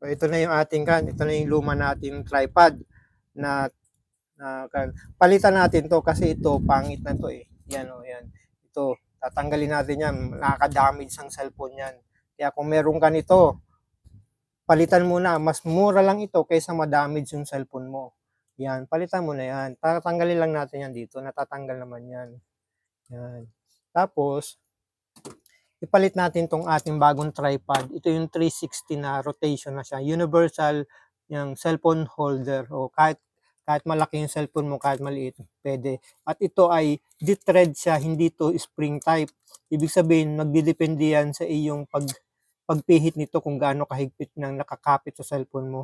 So, ito na yung ating ito na yung luma nating tripod na, palitan natin to kasi ito pangit na to eh. Yan o, yan. Ito, tatanggalin natin yan. Nakaka-damage ang cellphone yan. Kaya kung meron ka nito, palitan mo na. Mas mura lang ito kaysa ma-damage yung cellphone mo. Yan, palitan mo na yan. Tatanggalin lang natin yan dito. Natatanggal naman yan. Yan. Tapos, ipalit natin tong ating bagong tripod. Ito yung 360 na rotation na siya. Universal yung cellphone holder o kahit malaki yung cellphone mo, kahit maliit, pwede. At ito ay thread siya, hindi to spring type. Ibig sabihin, magdidepende yan sa iyong pagpihit nito kung gaano kahigpit nang nakakapit sa cellphone mo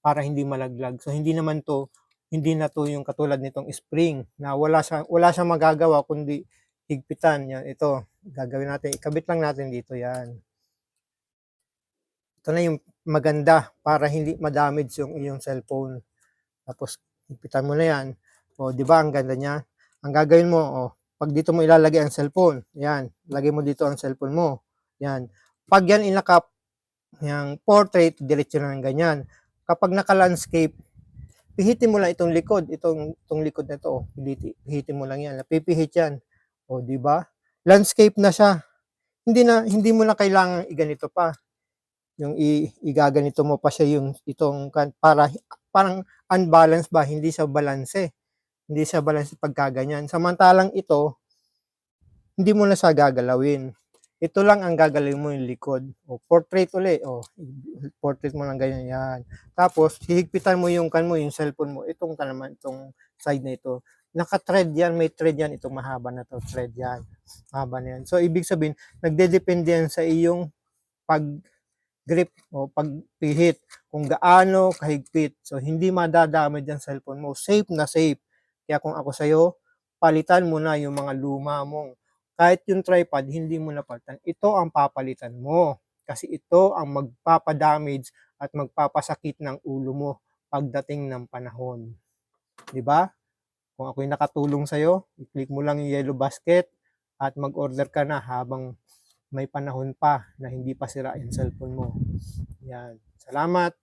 para hindi malaglag. So hindi na to yung katulad nitong spring na wala siyang magagawa kundi higpitan. Yan, ito gagawin natin, ikabit lang natin dito yan. Ito na yung maganda para hindi ma-damage yung iyong cellphone. Tapos higpitan mo na yan. O, di ba ang ganda niya? Ang gagawin mo, pag dito mo ilalagay ang cellphone, yan, lagay mo dito ang cellphone mo. Yan. Pag yan inakap, yung portrait, diretso na ng ganyan. Kapag naka-landscape, pihitin mo lang itong likod, itong likod na ito, pihitin mo lang yan, napipihit yan. O, di ba? Landscape na siya. Hindi mo na kailangan iganito pa. Yung igaganito mo pa siya yung itong parang unbalanced ba, hindi siya balanse. Hindi siya balanse pagkaganyan. Samantalang ito, hindi mo na siya gagalawin. Ito lang ang gagalawin mo yung likod. O, portrait uli. O, portrait mo lang ganyan yan. Tapos, hihigpitan mo yung cellphone mo. Itong side na ito. Naka-thread yan, may thread yan. Itong mahaba na to, thread yan. Mahaba na yan. So, ibig sabihin, nagdedepende yan sa iyong pag-grip o pagpihit. Kung gaano kahigpit. So, hindi madadamage ang cellphone mo. Safe na safe. Kaya kung ako sa'yo, palitan mo na yung mga luma mong kahit yung tripod, hindi mo na palitan. Ito ang papalitan mo. Kasi ito ang magpapadamage at magpapasakit ng ulo mo pagdating ng panahon. Diba? Kung ako'y nakatulong sa'yo, i-click mo lang yung yellow basket at mag-order ka na habang may panahon pa na hindi pa sira yung cellphone mo. Yan. Salamat.